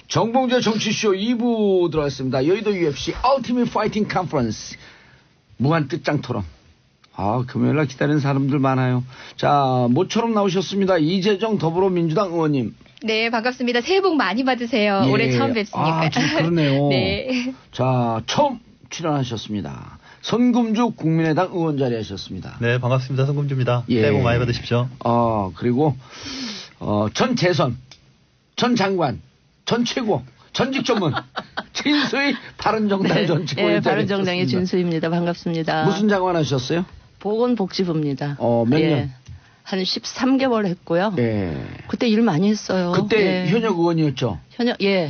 정봉재 정치쇼 2부 들어왔습니다. 여의도 UFC Ultimate Fighting Conference 무한 끝장 토론. 금요일날 기다리는 사람들 많아요. 자, 모처럼 나오셨습니다. 이재정 더불어민주당 의원님. 네, 반갑습니다. 새해 복 많이 받으세요. 예. 올해 처음 뵙습니까? 좀 그러네요. 네. 자, 처음 출연하셨습니다. 선금주 국민의당 의원 자리하셨습니다. 네, 반갑습니다. 선금주입니다. 새해 복 많이 받으십시오. 그리고 전 재선, 전 장관, 전 최고, 전직 전문 진수희 바른정당 전 최고. 네, 바른정당의 진수희입니다. 반갑습니다. 무슨 장관 하셨어요? 보건복지부입니다. 몇 년? 한 13개월 했고요. 예. 그때 일 많이 했어요. 그때 현역 의원이었죠?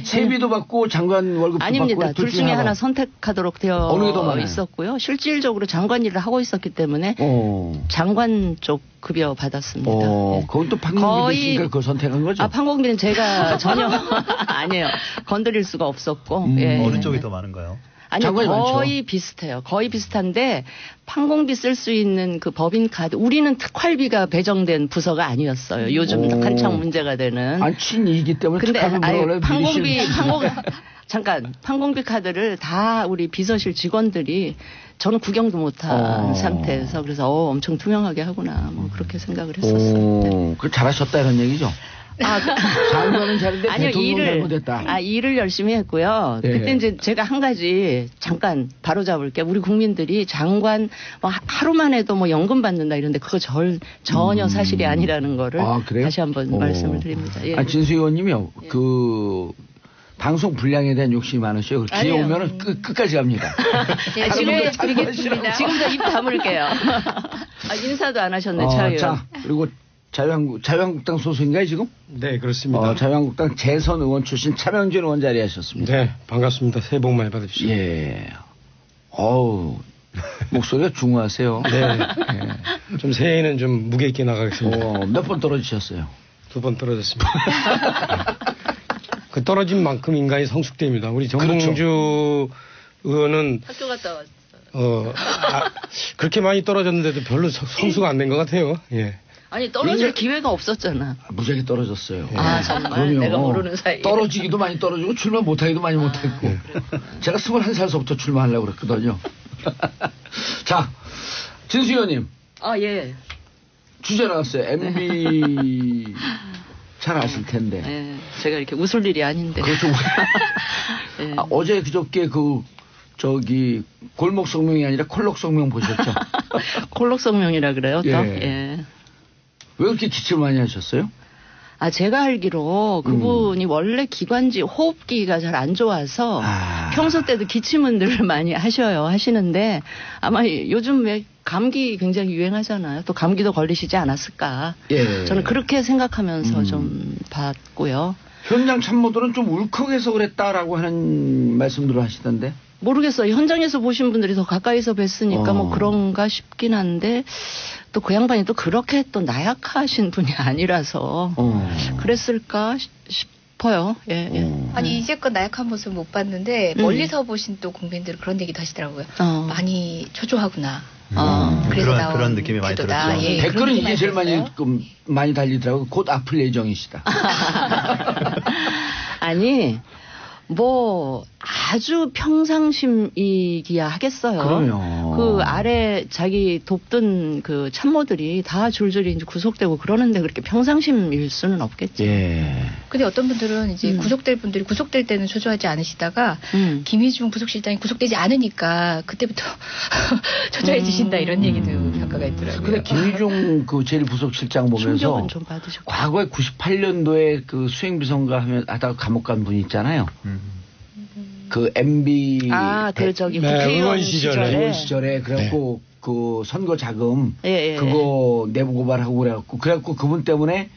세비도 받고 장관 월급도 아닙니다. 받고 둘 중에 하나 선택하도록 되어 어느 게 더 많아요? 있었고요. 실질적으로 장관 일을 하고 있었기 때문에 장관 쪽 급여 받았습니다. 그건 또 판공비 있으니까 그걸 선택한 거죠? 판공비는 제가 전혀 아니에요. 건드릴 수가 없었고. 어느 쪽이 더 많은가요? 아니, 거의 비슷해요. 거의 비슷한데 판공비 쓸 수 있는 그 법인카드, 우리는 특활비가 배정된 부서가 아니었어요. 요즘 한창 문제가 되는. 친이기 때문에 근데 판공비 판공비 카드를 다 우리 비서실 직원들이 저는 구경도 못한 상태에서 그래서 엄청 투명하게 하구나 뭐 그렇게 생각을 했었어요. 그 잘하셨다 이런 얘기죠? 장관은 잘했는데 아니요, 대통령은 잘못했다. 일을 열심히 했고요. 네. 그때 이제 제가 한 가지 잠깐 바로 잡을게. 우리 국민들이 장관 하루만 해도 뭐 연금 받는다 이런데 그거 전혀 사실이 아니라는 거를 다시 한번 말씀을 드립니다. 예. 진수 의원님이요. 방송 분량에 대한 욕심이 많으셔요. 기회 오면은 끝까지 갑니다. 기회 드리겠습니다. 지금부터 입 다물게요. 인사도 안 하셨네, 차 의원. 자, 그리고 자유한국당 소속인가요, 지금? 네, 그렇습니다. 자유한국당 재선 의원 출신 차명진 의원 자리하셨습니다. 네, 반갑습니다. 새해 복 많이 받으십시오. 예. 목소리가 중후하세요. 네. 좀 새해에는 좀 무게 있게 나가겠습니다. 몇 번 떨어지셨어요? 2번 떨어졌습니다. 그 떨어진 만큼 인간이 성숙됩니다. 우리 정봉주 의원은 학교 갔다 왔어요. 그렇게 많이 떨어졌는데도 별로 성수가 안 된 것 같아요. 예. 아니 떨어질 기회가 없었잖아. 무지하게 떨어졌어요. 정말 그럼요. 내가 모르는 사이에. 떨어지기도 많이 떨어지고 출마 못하기도 많이 못했고. 제가 21살서부터 출마하려고 그랬거든요. 자, 진수 의원님. 예. 주제 나왔어요. MB 잘 아실 텐데. 네, 제가 이렇게 웃을 일이 아닌데. 그렇죠. 네. 어제 그저께 골목 성명이 아니라 콜록 성명 보셨죠? 콜록 성명이라 그래요, 또? 예. 왜 그렇게 기침을 많이 하셨어요? 제가 알기로 그분이 원래 기관지 호흡기가 잘 안 좋아서 평소 때도 기침은 늘 많이 하시는데 아마 요즘 왜 감기 굉장히 유행하잖아요. 또 감기도 걸리시지 않았을까. 예. 저는 그렇게 생각하면서 좀 봤고요. 현장 참모들은 좀 울컥해서 그랬다라고 하는 말씀들을 하시던데. 모르겠어요. 현장에서 보신 분들이 더 가까이서 뵀으니까 뭐 그런가 싶긴 한데 또 그 양반이 또 그렇게 또 나약하신 분이 아니라서 그랬을까 싶어요. 예. 아니 이제껏 나약한 모습 못 봤는데 멀리서 보신 또 국민들은 그런 얘기도 하시더라고요. 많이 초조하구나. 그런 느낌이 많이 들었죠. 예, 댓글은 이게 제일 많이 달리더라고요. 곧 아플 예정이시다. 아니 뭐 아주 평상심이기야 하겠어요. 그럼요. 그 아래 자기 돕던 그 참모들이 다 줄줄이 이제 구속되고 그러는데 그렇게 평상심일 수는 없겠죠. 예. 근데 어떤 분들은 이제 구속될 분들이 구속될 때는 초조하지 않으시다가 김희중 부속실장이 구속되지 않으니까 그때부터 초조해지신다 이런 얘기도 평가가 있더라고요. 근데 김희중 그 제1부속실장 보면서 충격은 좀 받으셨고. 과거에 98년도에 그 수행비서인가 하다가 감옥 간 분이 있잖아요. 그 MB 국회의원 시절에 그래갖고 그 선거 자금 그거 내부 고발하고 그래갖고 그분 때문에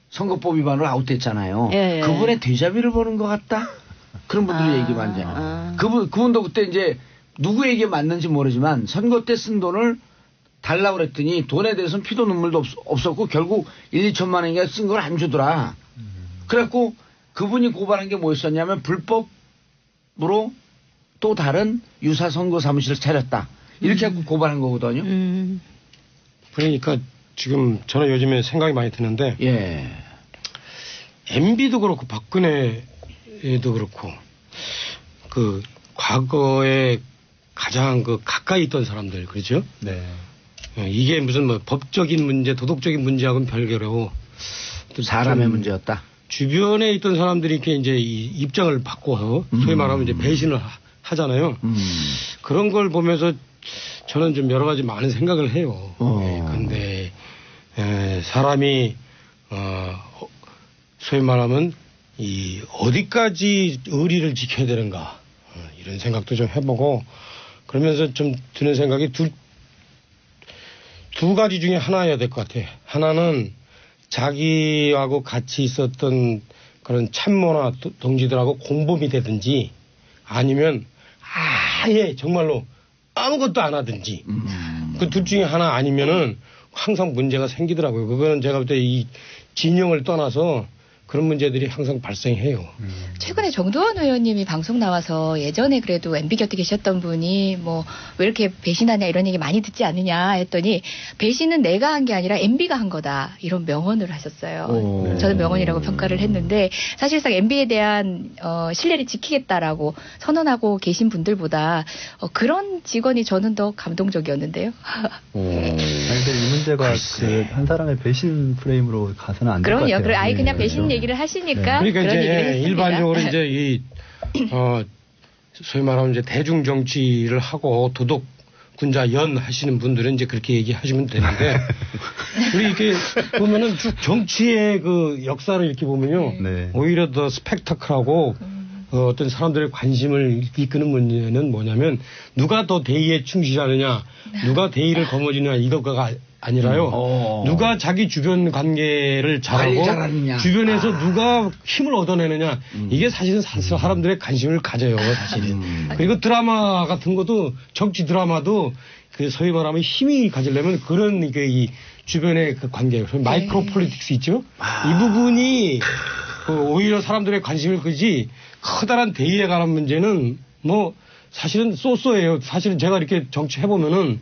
선거법 위반으로 아웃됐잖아요. 그분의 데자뷰를 보는 것 같다. 그런 분들이 얘기 많이 하잖아요. 그분도 그때 이제 누구에게 맞는지 모르지만 선거 때 쓴 돈을 달라고 그랬더니 돈에 대해서는 피도 눈물도 없었고 결국 1, 2천만 원인가 쓴 걸 안 주더라. 그래갖고 그분이 고발한 게 뭐였었냐면 불법으로 또 다른 유사 선거 사무실을 차렸다. 이렇게 하고 고발한 거거든요. 그러니까 지금 저는 요즘에 생각이 많이 드는데 예. MB도 그렇고 박근혜 문제도 그렇고 그 과거에 가장 그 가까이 있던 사람들 그렇죠? 네. 이게 무슨 뭐 법적인 문제, 도덕적인 문제하고는 별개로 사람의 문제였다. 주변에 있던 사람들이 이렇게 이제 이 입장을 바꿔서 소위 말하면 이제 배신을 하잖아요. 그런 걸 보면서 저는 좀 여러 가지 많은 생각을 해요. 근데 사람이 소위 말하면 이 어디까지 의리를 지켜야 되는가 이런 생각도 좀 해보고 그러면서 좀 드는 생각이 두 가지 중에 하나여야 될 것 같아. 하나는 자기하고 같이 있었던 그런 참모나 동지들하고 공범이 되든지 아니면 아예 정말로 아무것도 안 하든지 그 둘 중에 하나 아니면은 항상 문제가 생기더라고요. 그거는 제가 볼 때 이 진영을 떠나서 그런 문제들이 항상 발생해요. 최근에 정두원 의원님이 방송 나와서 예전에 그래도 MB 곁에 계셨던 분이 뭐 왜 이렇게 배신하냐 이런 얘기 많이 듣지 않느냐 했더니 배신은 내가 한 게 아니라 MB가 한 거다 이런 명언을 하셨어요. 저는 명언이라고 평가를 했는데 사실상 MB에 대한 신뢰를 지키겠다라고 선언하고 계신 분들보다 그런 직원이 저는 더 감동적이었는데요. 근데 이 문제가 그 한 사람의 배신 프레임으로 가서는 안 될 것 같아요. 그럼요. 아예 그냥 배신 얘기를 하시니까 그러니까 그런 이제 얘기를 했습니다. 일반적으로 이제 이 소위 말하면 이제 대중 정치를 하고 도덕 군자 연 하시는 분들은 이제 그렇게 얘기하시면 되는데 우리 이렇게 보면은 쭉 정치의 그 역사를 이렇게 보면요. 네. 오히려 더 스펙타클하고 어떤 사람들의 관심을 이끄는 문제는 뭐냐면 누가 더 대의에 충실하느냐 누가 대의를 거머쥐느냐 이거가 아니라요. 누가 자기 주변 관계를 잘하고 주변에서 누가 힘을 얻어내느냐 이게 사실은 사람들의 관심을 가져요. 사실은. 그리고 드라마 같은 것도 정치 드라마도 그 소위 말하면 힘이 가지려면 그런 이 주변의 그 관계 마이크로 폴리틱스 있죠. 이 부분이 오히려 사람들의 관심을 끄지 커다란 대의에 관한 문제는 뭐 사실은 쏘쏘예요. 사실은 제가 이렇게 정치 해보면은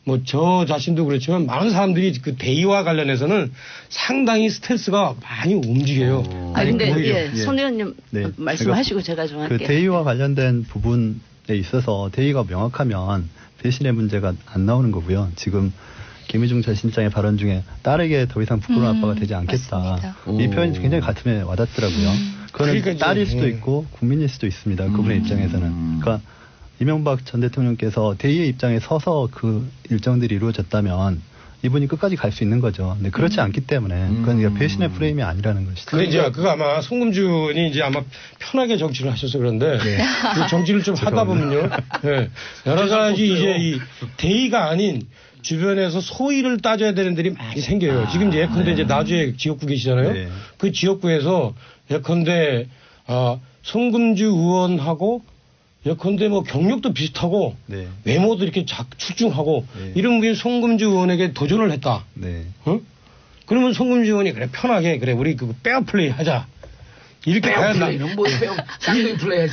뭐 저 자신도 그렇지만 많은 사람들이 그 대의와 관련해서는 상당히 스트레스가 많이 움직여요. 근데 손 의원님 말씀하시고 제가 좀 할게요. 그 대의와 관련된 부분에 있어서 대의가 명확하면 배신의 문제가 안 나오는 거고요. 지금 김희중 전 실장의 발언 중에 딸에게 더 이상 부끄러운 아빠가 되지 않겠다. 맞습니다. 이 표현이 굉장히 가슴에 와닿더라고요. 그거는 그러니까 딸일 수도 있고 국민일 수도 있습니다. 그분의 입장에서는. 그러니까 이명박 전 대통령께서 대의의 입장에 서서 그 일정들이 이루어졌다면 이분이 끝까지 갈 수 있는 거죠. 근데 그렇지 않기 때문에 그건 배신의 프레임이 아니라는 것이죠. 근데 이제 그거 아마 송금준이 이제 아마 편하게 정치를 하셔서 그런데 그 정치를 좀 하다 보면요. 여러 가지 이제 이 대의가 아닌 주변에서 소위를 따져야 되는 들이 많이 생겨요. 지금 이제 예컨대 이제 나주에 지역구 계시잖아요. 그 지역구에서 예컨대 송금주 의원하고 예컨대 뭐 경력도 비슷하고 외모도 이렇게 출중하고 이런 분이 송금주 의원에게 도전을 했다. 그러면 송금주 의원이 그래 편하게 그래 우리 그 페어플레이 하자. 이렇게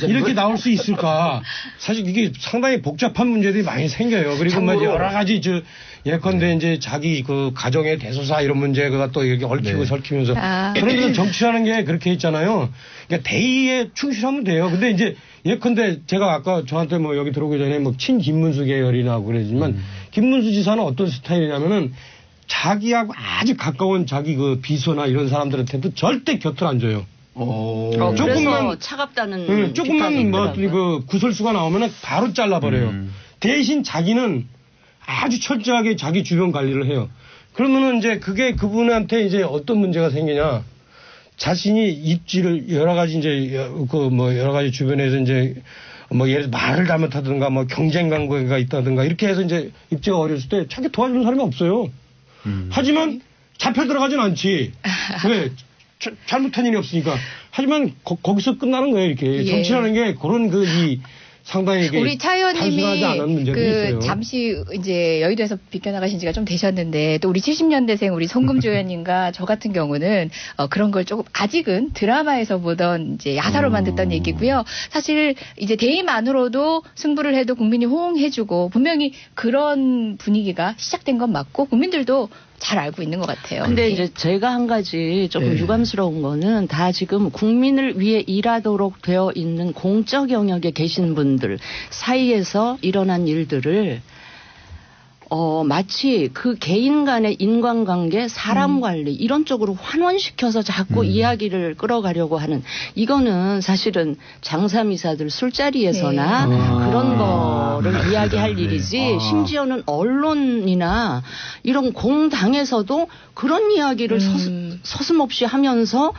이렇게 나올 수 있을까? 사실 이게 상당히 복잡한 문제들이 많이 생겨요. 그리고 뭐 여러 가지 예컨대 이제 자기 그 가정의 대소사 이런 문제가 또 이렇게 얽히고 설키면서 그런데 정치라는 게 그렇게 있잖아요. 그러니까 대의에 충실하면 돼요. 근데 이제 예컨대 제가 아까 저한테 뭐 여기 들어오기 전에 뭐 친 김문수 계열이라고 그러지만 김문수 지사는 어떤 스타일이냐면은 자기하고 아주 가까운 자기 그 비서나 이런 사람들한테도 절대 곁을 안 줘요. 조금만 차갑다는 조금만 뭐 그 구설수가 나오면은 바로 잘라버려요. 대신 자기는 아주 철저하게 자기 주변 관리를 해요. 그러면은 이제 그게 그분한테 이제 어떤 문제가 생기냐? 자신이 입지를 여러 가지 이제 그 뭐 여러 가지 주변에서 이제 뭐 예를 들어 말을 잘못하든가 뭐 경쟁 관계가 있다든가 이렇게 해서 이제 입지가 어렸을 때 자기 도와주는 사람이 없어요. 하지만 잡혀 들어가진 않지. 왜? 잘못한 일이 없으니까. 하지만 거기서 끝나는 거예요, 이렇게. 정치라는 게 그런 상당히 우리 차 의원님이 있어요. 잠시 이제 여의도에서 비껴나가신 지가 좀 되셨는데 또 우리 70년대생 우리 송금주 의원님과 저 같은 경우는 그런 걸 조금 아직은 드라마에서 보던 이제 야사로만 듣던 얘기고요. 사실 이제 대의만으로도 승부를 해도 국민이 호응해주고 분명히 그런 분위기가 시작된 건 맞고 국민들도 잘 알고 있는 것 같아요. 근데 이제 제가 한 가지 조금 유감스러운 거는 다 지금 국민을 위해 일하도록 되어 있는 공적 영역에 계신 분들 사이에서 일어난 일들을 마치 그 개인 간의 인간관계, 사람 관리 이런 쪽으로 환원시켜서 자꾸 이야기를 끌어가려고 하는 이거는 사실은 장사미사들 술자리에서나 그런 거를 이야기할 일이지 심지어는 언론이나 이런 공당에서도 그런 이야기를 서슴없이 하면서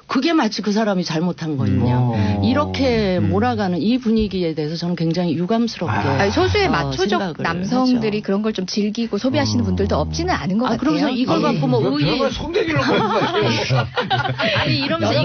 그게 마치 그 사람이 잘못한 거냐. 이렇게 몰아가는 이 분위기에 대해서 저는 굉장히 유감스럽게. 소수의 마초적 남성들이 하죠. 그런 걸 좀 즐기고 소비하시는 분들도 없지는 않은 것 같아요. 그러면서 이걸 갖고 뭐 의회. 손대기로 하는 거예요. 아니, 이러면서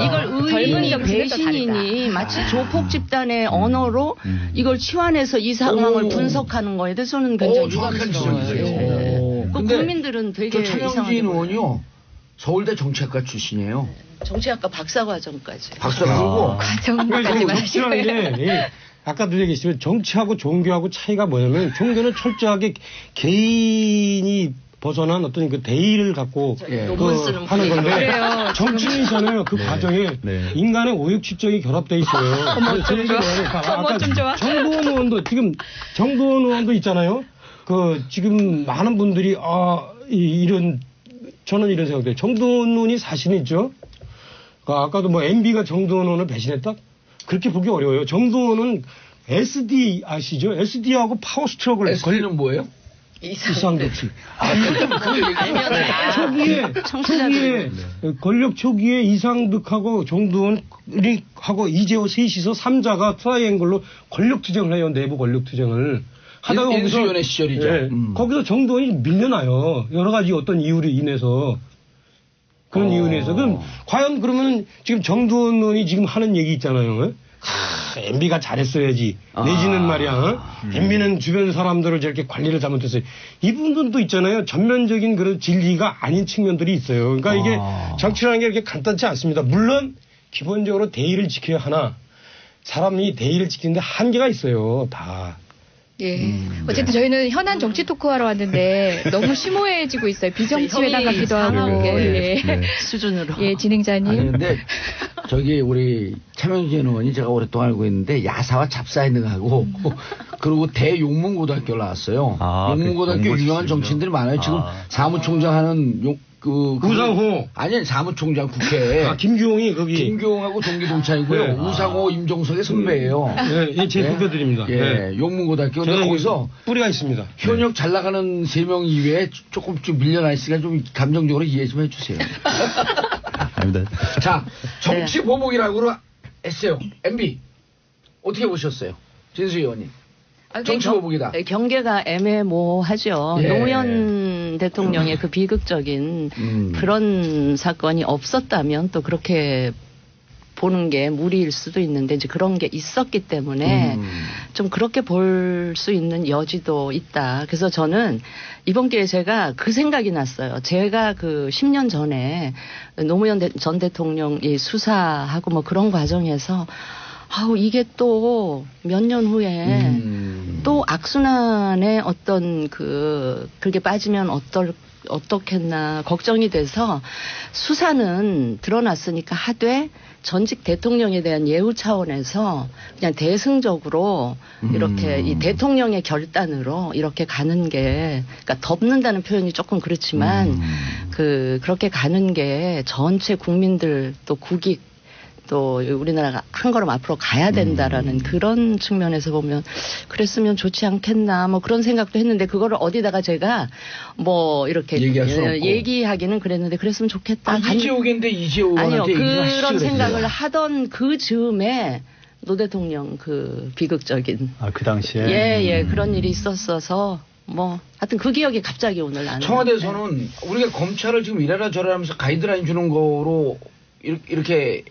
이걸 의인이 배신인이 마치 조폭 집단의 언어로 이걸 치환해서 이 상황을 분석하는 거에 대해서는 굉장히 유감스러워요. 국민들은 되게 차명진 의원이요. 서울대 정치학과 출신이에요. 정치학과 박사과정까지. 박사과정이고. 과정까지 확실한 게 아까도 얘기했지만 정치하고 종교하고 차이가 뭐냐면 종교는 철저하게 개인이 벗어난 어떤 그 대의를 갖고 하는 건데 정치인이잖아요. 그 과정에 인간의 오육칠정이 결합돼 있어요. 아까 정도원 의원도 지금 정도원 의원도 있잖아요. 그 지금 많은 분들이 저는 이런 생각돼요. 정도원 의원이 사실이죠. 아까도 뭐 MB가 정도원 의원을 배신했다? 그렇게 보기 어려워요. 정도원 의원은 SD 아시죠? SD하고 파워스트럭을 SD는 뭐예요? 이상도치. 초기에 권력 초기에 이상득하고 정도원하고 이재호 셋이서 3자가 트라이앵글로 권력 투쟁을 해요. 내부 권력 투쟁을. 하다가 인수위원회 시절이죠. 거기서 정도원이 밀려나요. 여러 가지 어떤 이유로 인해서. 그런 이유로 인해서. 그럼 과연 그러면 지금 정도원 의원이 지금 하는 얘기 있잖아요. MB가 잘했어야지. 내지는 말이야. MB는 주변 사람들을 저렇게 관리를 잘못했어요. 이분들도 있잖아요. 전면적인 그런 진리가 아닌 측면들이 있어요. 그러니까 이게 정치라는 게 이렇게 간단치 않습니다. 물론 기본적으로 대의를 지켜야 하나 사람이 대의를 지키는데 한계가 있어요. 다. 예. 어쨌든 저희는 현안 정치 토크하러 왔는데 너무 심오해지고 있어요. 비정치회담 같기도 하고. 수준으로. 예, 진행자님. 아니, 근데 저기 우리 차명진 의원이 제가 오랫동안 알고 있는데 야사와 잡사이능하고 그리고 대용문고등학교를 나왔어요. 용문고등학교 유명한 정치인들이 많아요. 지금 사무총장 하는 우상호. 아니, 사무총장 국회. 김규홍이 거기. 김규홍하고 동기동창이고요. 우상호, 임종석의 선배예요. 예, 제 후배들입니다. 예, 용문고등학교. 근데 거기서 뿌리가 있습니다. 현역 잘 나가는 3명 이외에 조금 좀 밀려나 있으니까 좀 감정적으로 이해 좀 해주세요. 자, 정치 보복이라고 했어요. MB. 어떻게 보셨어요? 진수 의원님. 정치 보복이다. 경계가 애매모호하죠. 노무현 대통령의 그 비극적인 그런 사건이 없었다면 또 그렇게 보는 게 무리일 수도 있는데 이제 그런 게 있었기 때문에 좀 그렇게 볼 수 있는 여지도 있다. 그래서 저는 이번 기회에 제가 그 생각이 났어요. 제가 그 10년 전에 노무현 전 대통령 이 수사하고 뭐 그런 과정에서 이게 또 몇 년 후에 또 악순환의 어떤 그렇게 빠지면 어떻겠나 걱정이 돼서 수사는 드러났으니까 하되 전직 대통령에 대한 예우 차원에서 그냥 대승적으로 이렇게 이 대통령의 결단으로 이렇게 가는 게 그러니까 덮는다는 표현이 조금 그렇지만 그렇게 가는 게 전체 국민들 또 국익 또 우리나라가 한 걸음 앞으로 가야 된다라는 그런 측면에서 보면 그랬으면 좋지 않겠나 뭐 그런 생각도 했는데 그거를 어디다가 제가 뭐 이렇게 얘기하기는 그랬는데 그랬으면 좋겠다. 이재호인데 아니요 그런 생각을 하던 그 즈음에 노 대통령 그 비극적인 그 당시에 예 그런 일이 있었어서 뭐 하여튼 그 기억이 갑자기 오늘 나는 청와대에서는 우리가 검찰을 지금 이래라 저래라 하면서 가이드라인 주는 거로 이렇게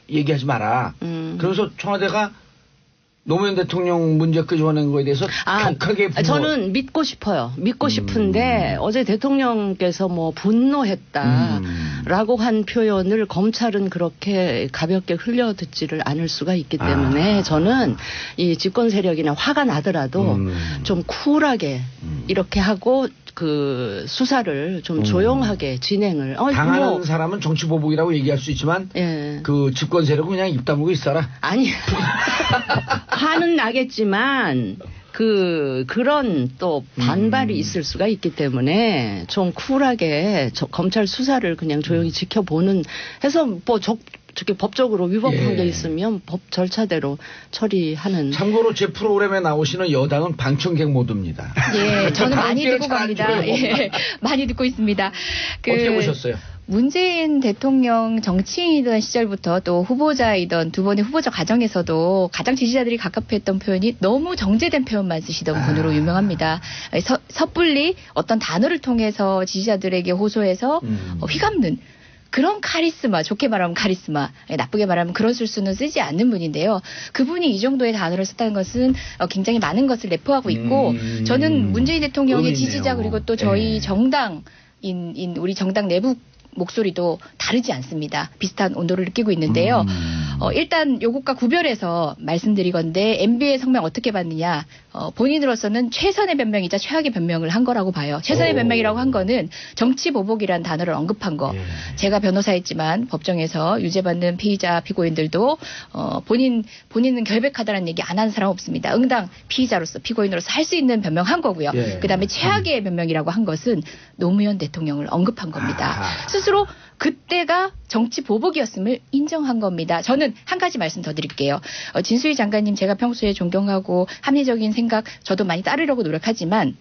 얘기하지 마라. 그래서 청와대가 노무현 대통령 문제 끄집어낸 거에 대해서 격하게 저는 믿고 싶어요. 믿고 싶은데 어제 대통령께서 뭐 분노했다. 라고 한 표현을 검찰은 그렇게 가볍게 흘려듣지를 않을 수가 있기 때문에 저는 이 집권 세력이나 화가 나더라도 좀 쿨하게 이렇게 하고 그 수사를 좀 조용하게 진행을. 당하는 사람은 정치보복이라고 얘기할 수 있지만 예. 그 집권 세력은 그냥 입 다물고 있어라. 아니 화는 나겠지만 그런 또 반발이 있을 수가 있기 때문에 좀 쿨하게 검찰 수사를 그냥 조용히 지켜보는 해서 뭐 저게 법적으로 위법한 게 있으면 법 절차대로 처리하는. 참고로 제 프로그램에 나오시는 여당은 방청객 모드입니다. 예, 저는 많이 듣고 갑니다. 예, 많이 듣고 있습니다. 어떻게 보셨어요? 문재인 대통령 정치인이던 시절부터 또 후보자이던 두 번의 후보자 과정에서도 가장 지지자들이 가깝했던 표현이 너무 정제된 표현만 쓰시던 분으로 유명합니다. 섣불리 어떤 단어를 통해서 지지자들에게 호소해서 휘감는 그런 카리스마, 좋게 말하면 카리스마, 나쁘게 말하면 그런 술수는 쓰지 않는 분인데요. 그분이 이 정도의 단어를 썼다는 것은 굉장히 많은 것을 내포하고 있고 저는 문재인 대통령의 지지자 그리고 또 저희 정당인 우리 정당 내부 목소리도 다르지 않습니다. 비슷한 온도를 느끼고 있는데요. 일단 요것과 구별해서 말씀드리건데 MB의 성명 어떻게 봤느냐. 본인으로서는 최선의 변명이자 최악의 변명을 한 거라고 봐요. 최선의 변명이라고 한 거는 정치보복이라는 단어를 언급한 거. 제가 변호사였지만 법정에서 유죄받는 피의자 피고인들도 본인은 결백하다는 얘기 안 하는 사람 없습니다. 응당 피의자로서 피고인으로서 할 수 있는 변명한 거고요. 그다음에 최악의 변명이라고 한 것은 노무현 대통령을 언급한 겁니다. 스스로 그때가 정치 보복이었음을 인정한 겁니다. 저는 한 가지 말씀 더 드릴게요. 진수희 장관님 제가 평소에 존경하고 합리적인 생각 저도 많이 따르려고 노력하지만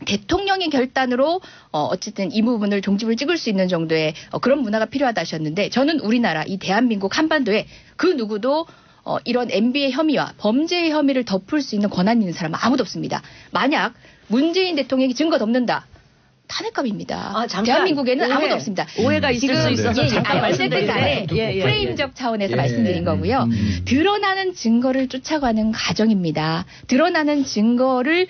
대통령의 결단으로 어쨌든 이 부분을 종집을 찍을 수 있는 정도의 그런 문화가 필요하다 하셨는데 저는 우리나라 이 대한민국 한반도에 그 누구도 이런 MB의 혐의와 범죄의 혐의를 덮을 수 있는 권한이 있는 사람은 아무도 없습니다. 만약 문재인 대통령이 증거 덮는다. 탄핵감입니다. 대한민국에는 아무도 없습니다. 오해가 있을 수 있어서 잠깐 말씀드리는데 프레임적 차원에서 말씀드린 거고요. 드러나는 증거를 쫓아가는 과정입니다. 드러나는 증거를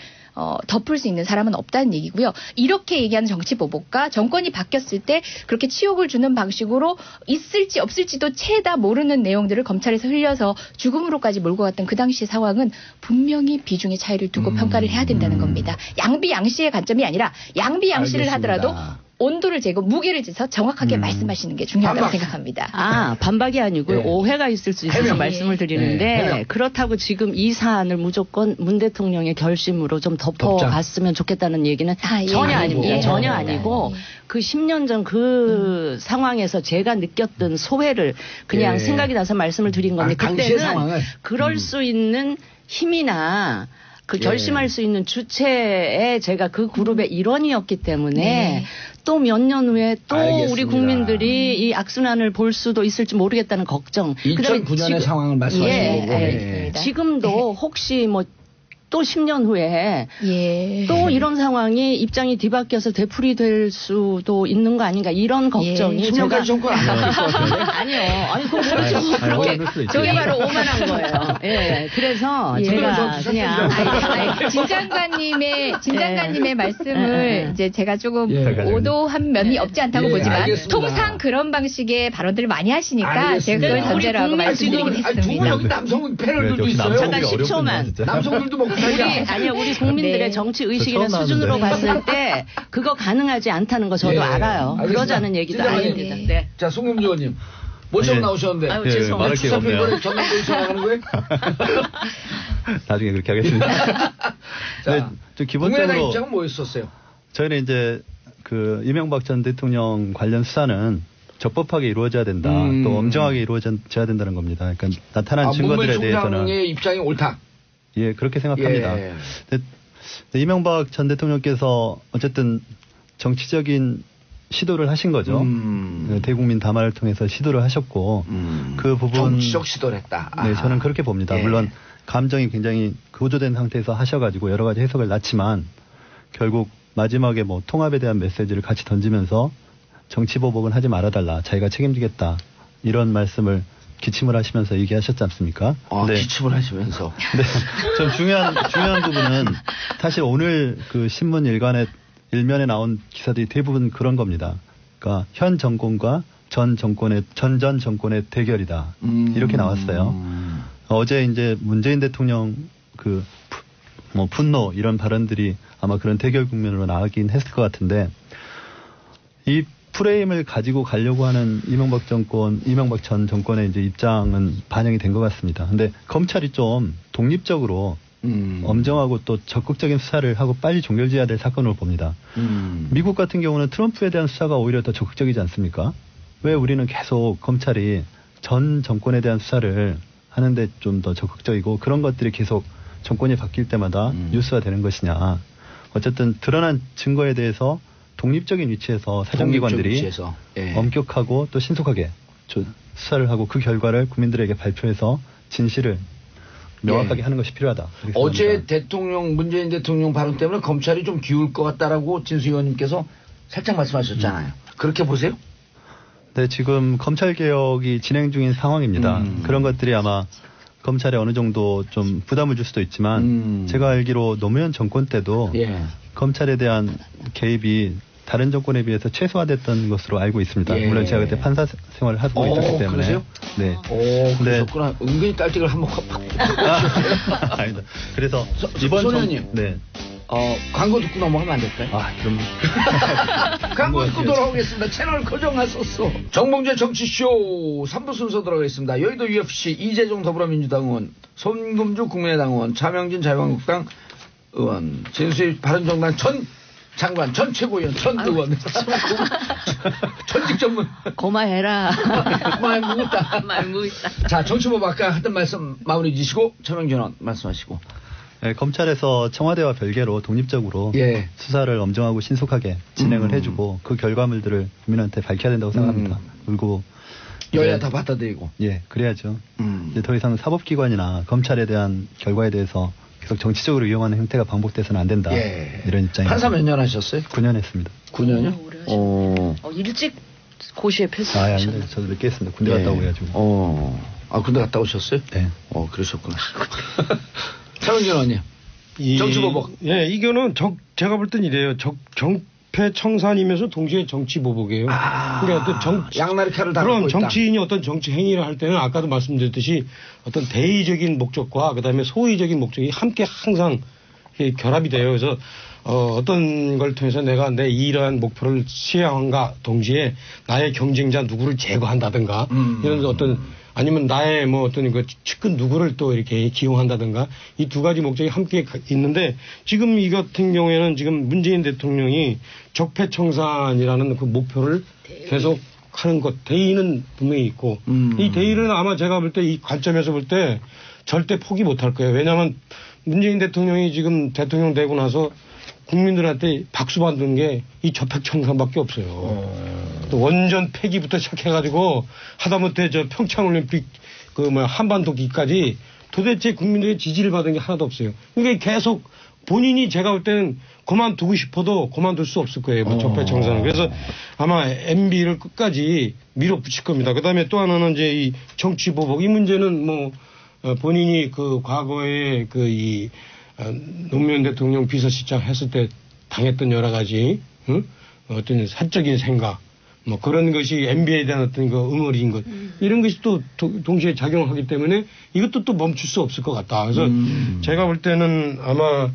덮을 수 있는 사람은 없다는 얘기고요. 이렇게 얘기하는 정치보복과 정권이 바뀌었을 때 그렇게 치욕을 주는 방식으로 있을지 없을지도 채다 모르는 내용들을 검찰에서 흘려서 죽음으로까지 몰고 갔던 그 당시 상황은 분명히 비중의 차이를 두고 평가를 해야 된다는 겁니다. 양비양시의 관점이 아니라 양비양시를 하더라도 온도를 재고 무게를 재서 정확하게 말씀하시는 게 중요하다고 생각합니다. 반박이 아니고 오해가 있을 수 있어서 말씀을 드리는데 그렇다고 지금 이 사안을 무조건 문 대통령의 결심으로 좀 덮어갔으면 좋겠다는 얘기는 전혀 아닙니다. 전혀 아니고 그 10년 전 그 상황에서 제가 느꼈던 소회를 그냥 생각이 나서 말씀을 드린 건데 그때는 그럴 수 있는 힘이나 그 결심할 수 있는 주체에 제가 그 그룹의 일원이었기 때문에 또 몇 년 후에 또 알겠습니다. 우리 국민들이 이 악순환을 볼 수도 있을지 모르겠다는 걱정. 2009년의 상황을 말씀하시는 거고. 지금도 혹시 뭐 또 10년 후에 또 이런 상황이 입장이 뒤바뀌어서 되풀이될 수도 있는 거 아닌가 이런 걱정이 10년까지 정권 안 나올 것 같아요. 아니요. 아니 그렇게 저게 바로 오만한 거예요. 그래서 제가 그냥 진 장관님의 말씀을 이제 제가 조금 오도한 면이 없지 않다고 보지만 통상 그런 방식의 발언들을 많이 하시니까 제가 그걸 전제로 하고 말씀드리긴 했습니다. 두 분 여기 남성 패널들도 있어요. 잠깐 10초만. 남성들도 먹고 우리 국민들의 정치 의식이나 수준으로 봤을 때 그거 가능하지 않다는 거 저도 알아요. 그러자는 얘기도 아닙니다. 자, 송금주 의원님. 모처럼 나오셨는데. 죄송합니다. 말할 게 없네요. 전남도에서 나가는 거예요? 나중에 그렇게 하겠습니다. 자, 국민의당 입장은 뭐였었어요? 저희는 이제 그 이명박 전 대통령 관련 수사는 적법하게 이루어져야 된다. 또 엄정하게 이루어져야 된다는 겁니다. 그러니까 나타난 증거들에 대해서는. 총장의 입장이 옳다. 예, 그렇게 생각합니다. 이명박 전 대통령께서 어쨌든 정치적인 시도를 하신 거죠. 대국민 담화를 통해서 시도를 하셨고 그 부분 정치적 시도를 했다. 네, 저는 그렇게 봅니다. 물론 감정이 굉장히 고조된 상태에서 하셔가지고 여러 가지 해석을 낳지만 결국 마지막에 뭐 통합에 대한 메시지를 같이 던지면서 정치보복은 하지 말아달라. 자기가 책임지겠다. 이런 말씀을 기침을 하시면서 얘기하셨지 않습니까? 네. 기침을 하시면서. 네. 좀 중요한 부분은 사실 오늘 그 신문 일면에 나온 기사들이 대부분 그런 겁니다. 그러니까 현 정권과 전 정권의 대결이다. 이렇게 나왔어요. 어제 이제 문재인 대통령 분노 이런 발언들이 아마 그런 대결 국면으로 나가긴 했을 것 같은데 이 프레임을 가지고 가려고 하는 이명박 전 정권의 이제 입장은 반영이 된 것 같습니다. 근데 검찰이 좀 독립적으로 엄정하고 또 적극적인 수사를 하고 빨리 종결지어야 될 사건으로 봅니다. 미국 같은 경우는 트럼프에 대한 수사가 오히려 더 적극적이지 않습니까? 왜 우리는 계속 검찰이 전 정권에 대한 수사를 하는데 좀 더 적극적이고 그런 것들이 계속 정권이 바뀔 때마다 뉴스가 되는 것이냐. 어쨌든 드러난 증거에 대해서 독립적인 위치에서 사정기관들이 예. 엄격하고 또 신속하게 수사를 하고 그 결과를 국민들에게 발표해서 진실을 명확하게 예. 하는 것이 필요하다. 어제 문재인 대통령 발언 때문에 검찰이 좀 기울 것 같다라고 진수 의원님께서 살짝 말씀하셨잖아요. 그렇게 보세요? 네, 지금 검찰 개혁이 진행 중인 상황입니다. 그런 것들이 아마 검찰에 어느 정도 좀 부담을 줄 수도 있지만 제가 알기로 노무현 정권 때도 예. 검찰에 대한 개입이 다른 정권에 비해서 최소화됐던 것으로 알고 있습니다. 예. 물론 제가 그때 판사 생활을 하고 있었기 때문에. 그러세요? 네. 그러셨구나. 은근히 깔때기를 한번 아니다. 그래서 이번 소년님. 네. 광고 듣고 넘어가면 안 될까요? 그럼. 광고 듣고 돌아오겠습니다. 채널 고정하셨어. 정봉재 정치쇼 3부 순서 들어가겠습니다. 여의도 UFC 이재종 더불어민주당 의원, 손금주 국민의당 의원, 차명진 자유한국당 의원, 진수희 바른정당 전 장관, 전 최고위원, 전 의원, 전직 전문. 고마해라. 말 묻었다. 말 묻었다. 자, 정치법 아까 하던 말씀 마무리 지시고 차명진 의원 말씀하시고. 네, 검찰에서 청와대와 별개로 독립적으로 예. 수사를 엄정하고 신속하게 진행을 해주고 그 결과물들을 국민한테 밝혀야 된다고 생각합니다. 그리고 여야 다 받아들이고. 예, 그래야죠. 이제 더 이상 사법기관이나 검찰에 대한 결과에 대해서 계속 정치적으로 이용하는 형태가 반복돼서는 안 된다. 예. 이런 입장입니다. 판사 몇 년 하셨어요? 9년 했습니다. 9년이요? 일찍 고시에 패스하셨네요. 아니, 저도 늦게 했습니다. 군대 갔다 오고 해가지고. 군대 갔다 오셨어요? 네. 그러셨구나. 차명진 의원님. 정치보복. 예, 이거는 제가 볼 땐 이래요. 정패청산이면서 동시에 정치보복이에요. 그러니까 어떤 양날의 칼을 다 그럼 정치인이 어떤 정치 행위를 할 때는 아까도 말씀드렸듯이 어떤 대의적인 목적과 그다음에 소의적인 목적이 함께 항상 결합이 돼요. 그래서 어떤 걸 통해서 내가 내 이러한 목표를 수행한가 동시에 나의 경쟁자 누구를 제거한다든가 이런 어떤 아니면 나의 어떤 그 측근 누구를 또 이렇게 기용한다든가 이 두 가지 목적이 함께 있는데 지금 이 같은 경우에는 지금 문재인 대통령이 적폐청산이라는 그 목표를 계속 하는 것 대의는 분명히 있고 이 대의는 아마 제가 볼 때 이 관점에서 볼 때 절대 포기 못할 거예요. 왜냐하면 문재인 대통령이 지금 대통령 되고 나서 국민들한테 박수 받는 게 이 적폐청산밖에 없어요. 또 원전 폐기부터 시작해가지고 하다못해 저 평창올림픽 한반도기까지 도대체 국민들의 지지를 받은 게 하나도 없어요. 그러니까 계속 본인이 제가 볼 때는 그만두고 싶어도 그만둘 수 없을 거예요. 적폐청산은. 그래서 아마 MB를 끝까지 밀어붙일 겁니다. 그다음에 또 하나는 이제 이 정치보복 이 문제는 본인이 그 과거에 노무현 대통령 비서실장 했을 때 당했던 여러 가지 어떤 사적인 생각 그런 것이 MB에 대한 어떤 응어리인 것 이런 것이 또 동시에 작용하기 때문에 이것도 또 멈출 수 없을 것 같다. 그래서 제가 볼 때는 아마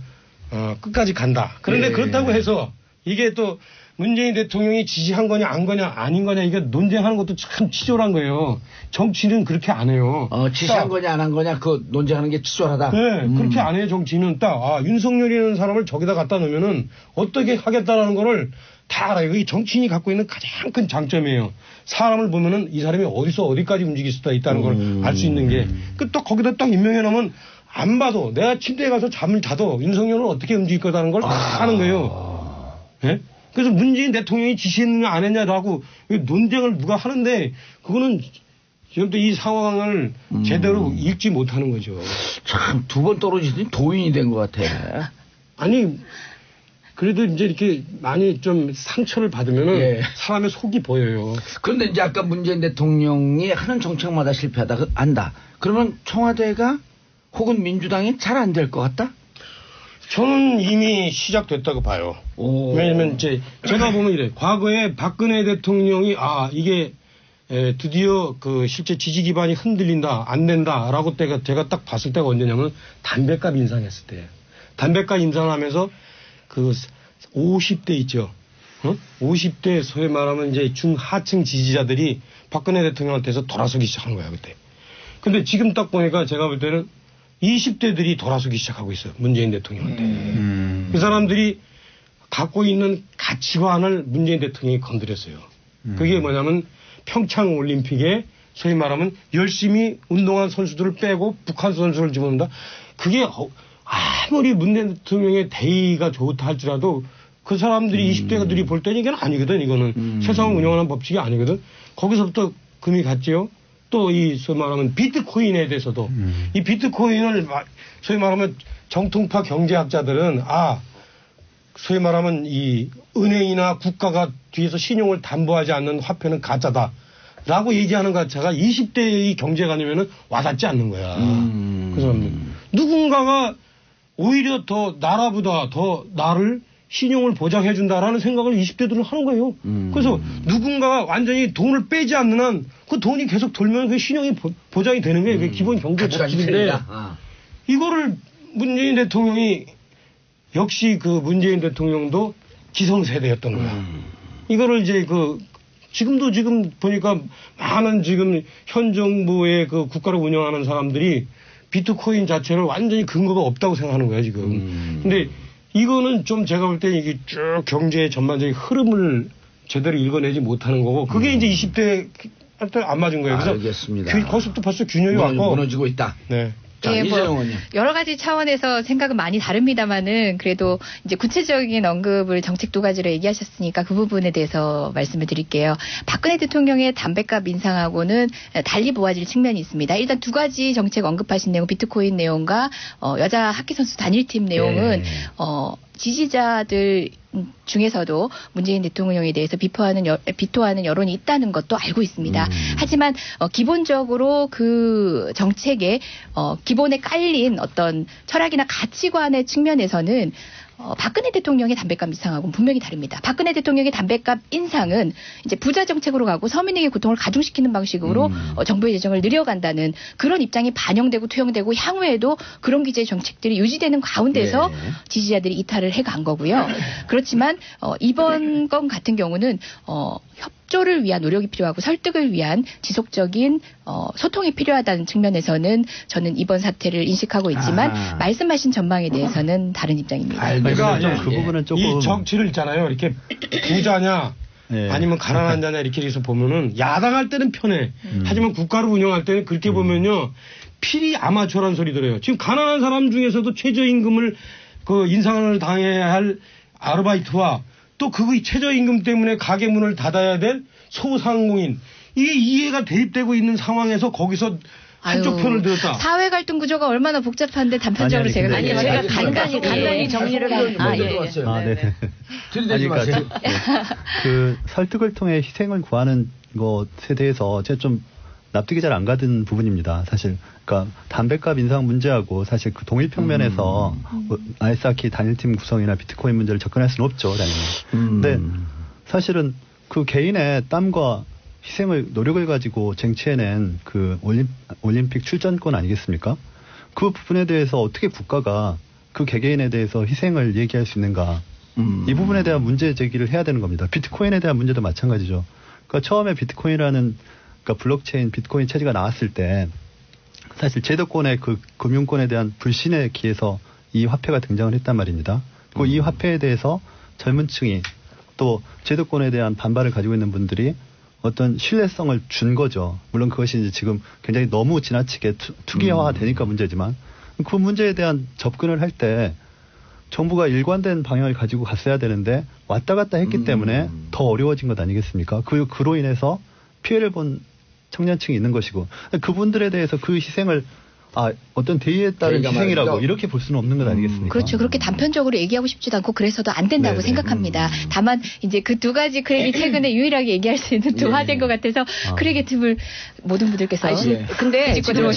끝까지 간다. 그런데 그렇다고 해서 이게 또 문재인 대통령이 지지한 거냐 안 거냐 아닌 거냐 이게 논쟁하는 것도 참 치졸한 거예요. 정치는 그렇게 안 해요. 지시한 거냐 안 한 거냐 그 논쟁하는 게 치졸하다. 네, 그렇게 안 해요. 정치는 딱 윤석열이라는 사람을 저기다 갖다 놓으면은 어떻게 하겠다라는 거를 다 알아요. 이게 정치인이 갖고 있는 가장 큰 장점이에요. 사람을 보면은 이 사람이 어디서 어디까지 움직일 수가 있다는 걸 알 수 있는 게. 또 거기다 딱 임명해 놓으면 안 봐도 내가 침대에 가서 잠을 자도 윤석열은 어떻게 움직일 거라는 걸 다 아는 거예요. 네? 그래서 문재인 대통령이 지시했느냐 안 했냐라고 논쟁을 누가 하는데 그거는 지금도 이 상황을 제대로 읽지 못하는 거죠. 참 두 번 떨어지더니 도인이 된 것 같아. 아니 그래도 이제 이렇게 많이 좀 상처를 받으면은 사람의 속이 보여요. 그런데 이제 아까 문재인 대통령이 하는 정책마다 실패하다 안다. 그러면 청와대가 혹은 민주당이 잘 안 될 것 같다? 저는 이미 시작됐다고 봐요. 왜냐면 제가 보면 이래. 과거에 박근혜 대통령이 이게 드디어 그 실제 지지 기반이 흔들린다, 안 된다라고 제가 딱 봤을 때가 언제냐면 담배값 인상했을 때. 담배값 인상하면서 그 50대 있죠. 50대 소위 말하면 이제 중하층 지지자들이 박근혜 대통령한테서 돌아서기 시작한 거야, 그때. 근데 지금 딱 보니까 제가 볼 때는 20대들이 돌아서기 시작하고 있어요. 문재인 대통령한테. 그 사람들이 갖고 있는 가치관을 문재인 대통령이 건드렸어요. 그게 뭐냐면 평창 올림픽에 소위 말하면 열심히 운동한 선수들을 빼고 북한 선수를 집어넣는다. 그게 아무리 문재인 대통령의 대의가 좋다 할지라도 그 사람들이 20대들이 볼 때는 이건 아니거든. 이거는 세상을 운영하는 법칙이 아니거든. 거기서부터 금이 갔지요. 또 이 소위 말하면 비트코인에 대해서도 이 비트코인을 소위 말하면 정통파 경제학자들은 소위 말하면 이 은행이나 국가가 뒤에서 신용을 담보하지 않는 화폐는 가짜다라고 얘기하는 것 자체가 20대의 경제관이면은 와닿지 않는 거야. 그 사람들. 누군가가 오히려 더 나라보다 더 나를 신용을 보장해준다라는 생각을 20대들은 하는 거예요. 그래서 누군가가 완전히 돈을 빼지 않는 한 그 돈이 계속 돌면 그 신용이 보장이 되는 게 그게 기본 경제 법칙인데 이거를 문재인 대통령이 역시 그 문재인 대통령도 기성세대였던 거야. 이거를 이제 지금 보니까 많은 지금 현 정부의 그 국가를 운영하는 사람들이 비트코인 자체를 완전히 근거가 없다고 생각하는 거야, 지금. 근데 이거는 좀 제가 볼 때 이게 쭉 경제의 전반적인 흐름을 제대로 읽어내지 못하는 거고, 그게 이제 20대한테 안 맞은 거예요. 그래서 알겠습니다. 거기서부터 벌써 균형이 왔고. 무너지고 있다. 네. 예, 여러 가지 차원에서 생각은 많이 다릅니다만은 그래도 이제 구체적인 언급을 정책 두 가지로 얘기하셨으니까 그 부분에 대해서 말씀을 드릴게요. 박근혜 대통령의 담배값 인상하고는 달리 보아질 측면이 있습니다. 일단 두 가지 정책 언급하신 내용, 비트코인 내용과 여자 하키 선수 단일팀 내용은 지지자들 중에서도 문재인 대통령에 대해서 비토하는 여론이 있다는 것도 알고 있습니다. 하지만 기본적으로 그 정책에 기본에 깔린 어떤 철학이나 가치관의 측면에서는 박근혜 대통령의 담배값 인상하고는 분명히 다릅니다. 박근혜 대통령의 담배값 인상은 이제 부자 정책으로 가고 서민에게 고통을 가중시키는 방식으로 정부의 재정을 늘려간다는 그런 입장이 반영되고 투영되고 향후에도 그런 기재의 정책들이 유지되는 가운데서 지지자들이 이탈을 해간 거고요. 그렇지만 이번 건 같은 경우는 협조를 위한 노력이 필요하고 설득을 위한 지속적인 소통이 필요하다는 측면에서는 저는 이번 사태를 인식하고 있지만 말씀하신 전망에 대해서는 다른 입장입니다. 그러니까 그 부분은 조금 이 정치를 있잖아요. 이렇게 부자냐 아니면 가난한 자냐 이렇게 해서 보면은 야당할 때는 편해. 하지만 국가를 운영할 때는 그렇게 보면요 필히 아마추어란 소리 들어요. 지금 가난한 사람 중에서도 최저임금을 인상을 당해야 할 아르바이트와 또 그 최저임금 때문에 가게 문을 닫아야 될 소상공인 이게 이해가 대립되고 있는 상황에서 거기서 한쪽 편을 들었다. 사회 갈등 구조가 얼마나 복잡한데 단편적으로 제가 간단히 정리를 들이대지 마세요. 그 설득을 통해 희생을 구하는 것에 대해서 제가 좀 납득이 잘 안 가는 부분입니다. 사실 그러니까 담배값 인상 문제하고 사실 그 동일 평면에서 아이스하키 단일팀 구성이나 비트코인 문제를 접근할 수는 없죠, 당연히. 근데 사실은 그 개인의 땀과 희생을 노력을 가지고 쟁취해낸 그 올림픽 출전권 아니겠습니까? 그 부분에 대해서 어떻게 국가가 그 개개인에 대해서 희생을 얘기할 수 있는가? 이 부분에 대한 문제 제기를 해야 되는 겁니다. 비트코인에 대한 문제도 마찬가지죠. 그러니까 처음에 비트코인이라는 그러니까 블록체인 비트코인 체제가 나왔을 때 사실 제도권의 그 금융권에 대한 불신에 기해서 이 화폐가 등장을 했단 말입니다. 그리고 이 화폐에 대해서 젊은 층이 또 제도권에 대한 반발을 가지고 있는 분들이 어떤 신뢰성을 준 거죠. 물론 그것이 이제 지금 굉장히 너무 지나치게 투기화 되니까 문제지만 그 문제에 대한 접근을 할 때 정부가 일관된 방향을 가지고 갔어야 되는데 왔다 갔다 했기 때문에 더 어려워진 것 아니겠습니까? 그로 인해서 피해를 본 청년층이 있는 것이고 그분들에 대해서 그 희생을 어떤 대의에 따른 희생이라고 이렇게 볼 수는 없는 것 아니겠습니까? 그렇죠. 그렇게 단편적으로 얘기하고 싶지도 않고 그래서도 안 된다고 생각합니다. 다만 이제 그 두 가지 크랙이 최근에 유일하게 얘기할 수 있는 두 화제인 것 같아서 크랙의 틈을 모든 분들께서 근데 지금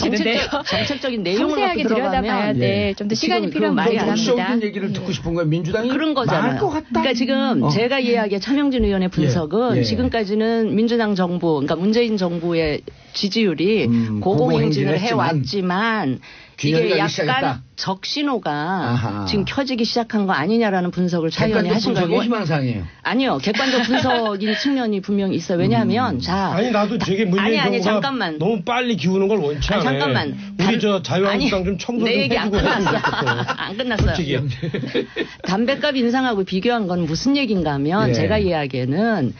정책적인 내용을 상세하게 들여다봐야 돼. 좀 더 시간이 필요한 말이 안 합니다. 정치적인 얘기를 듣고 싶은 거예요. 민주당이 그런 거잖아요. 것 같다. 그러니까 지금 제가 이야기한 차명진 의원의 분석은 지금까지는 민주당 정부, 그러니까 문재인 정부의 지지율이 고공행진을 해왔지만 이게 약간 시작했다. 적신호가 지금 켜지기 시작한 거 아니냐라는 분석을 차 의원이 하신 거고. 희망사항이에요. 아니요. 객관적 분석인 측면이 분명히 있어요. 왜냐하면 아니 나도 되게 문재인 정부가 너무 빨리 기우는 걸 원치 않아요. 잠깐만. 우리 자유한국당 좀 청소 좀 얘기 안 끝났어. 안 끝났어요. 담배값 인상하고 비교한 건 무슨 얘기인가 하면 제가 이야기에는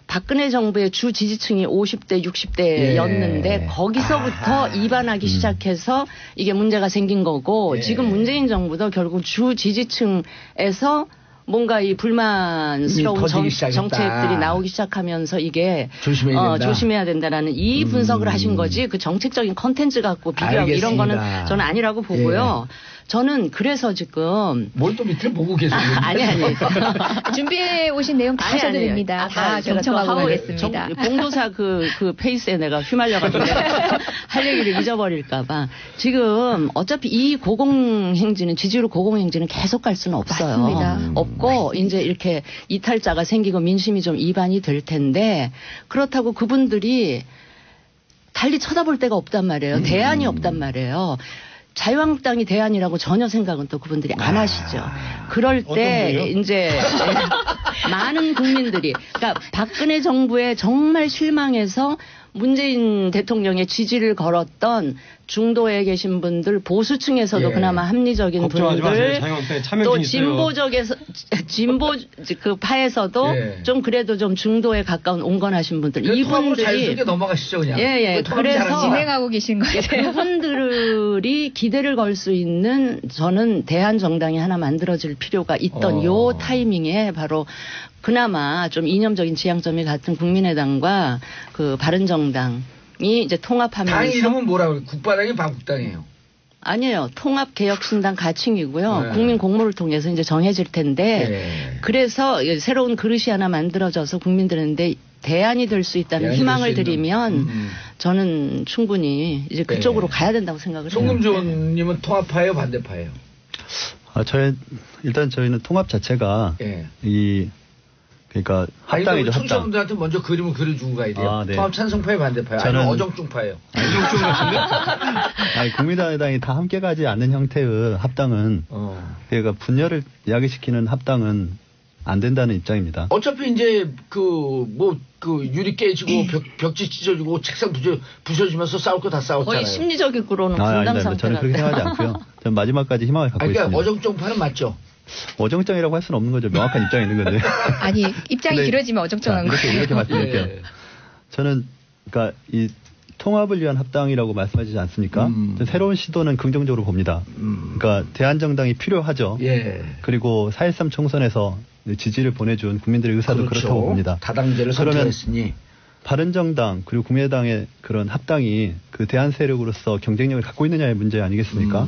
박근혜 정부의 주 지지층이 50대, 60대였는데 거기서부터 이반하기 시작해서 이게 문제가 생긴 거고 지금 문재인 정부도 결국 주 지지층에서 뭔가 이 불만스러운 정책들이 나오기 시작하면서 이게 조심해야 된다라는 이 분석을 하신 거지 그 정책적인 컨텐츠 갖고 비교하고 이런 거는 저는 아니라고 보고요. 저는 그래서 지금 뭘 또 밑에 보고 계세요? 아니 준비해 오신 내용 다 하셔드립니다. 다 경청하고 가겠습니다. 공도사 그 페이스에 내가 휘말려가지고 할 얘기를 잊어버릴까봐 지금 어차피 이 고공행진은 지지율 고공행진은 계속 갈 수는 없어요. 맞습니다. 없고 이제 이렇게 이탈자가 생기고 민심이 좀 이반이 될 텐데 그렇다고 그분들이 달리 쳐다볼 데가 없단 말이에요. 대안이 없단 말이에요. 자유한국당이 대안이라고 전혀 생각은 또 그분들이 안 하시죠. 그럴 때 이제 많은 국민들이 그러니까 박근혜 정부에 정말 실망해서 문재인 대통령의 지지를 걸었던 중도에 계신 분들 보수층에서도 그나마 합리적인 분들 또 진보 그 파에서도 좀 그래도 좀 중도에 가까운 온건하신 분들 이분들이 자유롭게 넘어가시죠 그냥. 그래서 진행하고 계신 거예요. 그분들이 기대를 걸 수 있는 저는 대한 정당이 하나 만들어질 필요가 있던 요 타이밍에 바로 그나마 좀 이념적인 지향점이 같은 국민의당과 그 바른정당이 이제 통합하면서 당 이름은 뭐라고 그래요? 국바당이 반국당이에요. 아니에요. 통합개혁신당 가칭이고요. 국민 공모를 통해서 이제 정해질 텐데 그래서 새로운 그릇이 하나 만들어져서 국민들한테 대안이 될 수 있다는 희망을 드리면 저는 충분히 이제 그쪽으로 가야 된다고 생각을 해요. 송금주님은 통합파예요, 반대파예요? 일단 저희는 통합 자체가 그러니까 합당이죠. 청취자분들한테 먼저 그림을 그려주고 가야 돼요. 통합 찬성파예요, 반대파예요? 아니면 어정중파예요? 어정중 같은데? 국민의당이 다 함께 가지 않는 형태의 합당은 그러니까 분열을 야기시키는 합당은 안 된다는 입장입니다. 어차피 이제 유리 깨지고 벽지 찢어지고 책상 부서지면서 싸울 거 다 싸웠잖아요. 거의 심리적으로는 분당 상태가. 저는 그렇게 생각하지 않고요. 저는 마지막까지 희망을 갖고 있습니다. 그러니까 어정쩡파는 맞죠? 어정쩡이라고 할 수는 없는 거죠. 명확한 입장이 있는 건데. 아니 입장이 길어지면 어정쩡한 거예요. 이렇게 말씀드릴게요. 저는 그러니까 이 통합을 위한 합당이라고 말씀하시지 않습니까? 새로운 시도는 긍정적으로 봅니다. 그러니까 대한정당이 필요하죠. 그리고 4.13 총선에서 지지를 보내준 국민들의 의사도 그렇다고 봅니다. 다당제를 선택했으니 바른정당 그리고 국민의당의 그런 합당이 그 대한 세력으로서 경쟁력을 갖고 있느냐의 문제 아니겠습니까?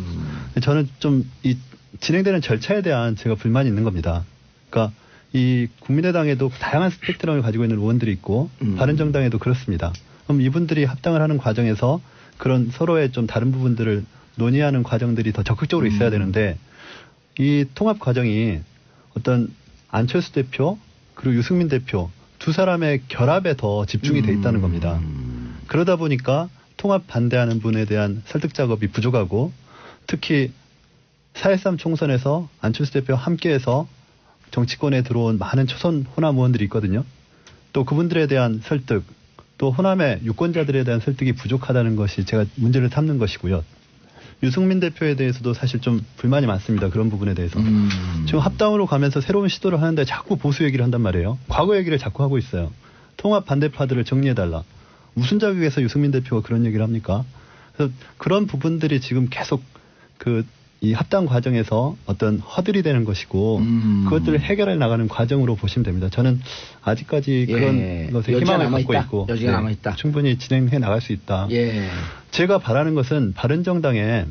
저는 좀 이 진행되는 절차에 대한 제가 불만이 있는 겁니다. 그러니까 이 국민의당에도 다양한 스펙트럼을 가지고 있는 의원들이 있고 바른정당에도 그렇습니다. 그럼 이분들이 합당을 하는 과정에서 그런 서로의 좀 다른 부분들을 논의하는 과정들이 더 적극적으로 있어야 되는데 이 통합 과정이 어떤 안철수 대표 그리고 유승민 대표 두 사람의 결합에 더 집중이 돼 있다는 겁니다. 그러다 보니까 통합 반대하는 분에 대한 설득 작업이 부족하고 특히 4.13 총선에서 안철수 대표와 함께해서 정치권에 들어온 많은 초선 호남 의원들이 있거든요. 또 그분들에 대한 설득, 또 호남의 유권자들에 대한 설득이 부족하다는 것이 제가 문제를 삼는 것이고요. 유승민 대표에 대해서도 사실 좀 불만이 많습니다. 그런 부분에 대해서. 지금 합당으로 가면서 새로운 시도를 하는데 자꾸 보수 얘기를 한단 말이에요. 과거 얘기를 자꾸 하고 있어요. 통합 반대파들을 정리해달라. 무슨 자격에서 유승민 대표가 그런 얘기를 합니까? 그래서 그런 부분들이 지금 계속 이 합당 과정에서 어떤 허들이 되는 것이고 그것들을 해결해 나가는 과정으로 보시면 됩니다. 저는 아직까지 그런 것에 희망을 갖고 있고 여지가 남아있다. 충분히 진행해 나갈 수 있다. 제가 바라는 것은 바른정당에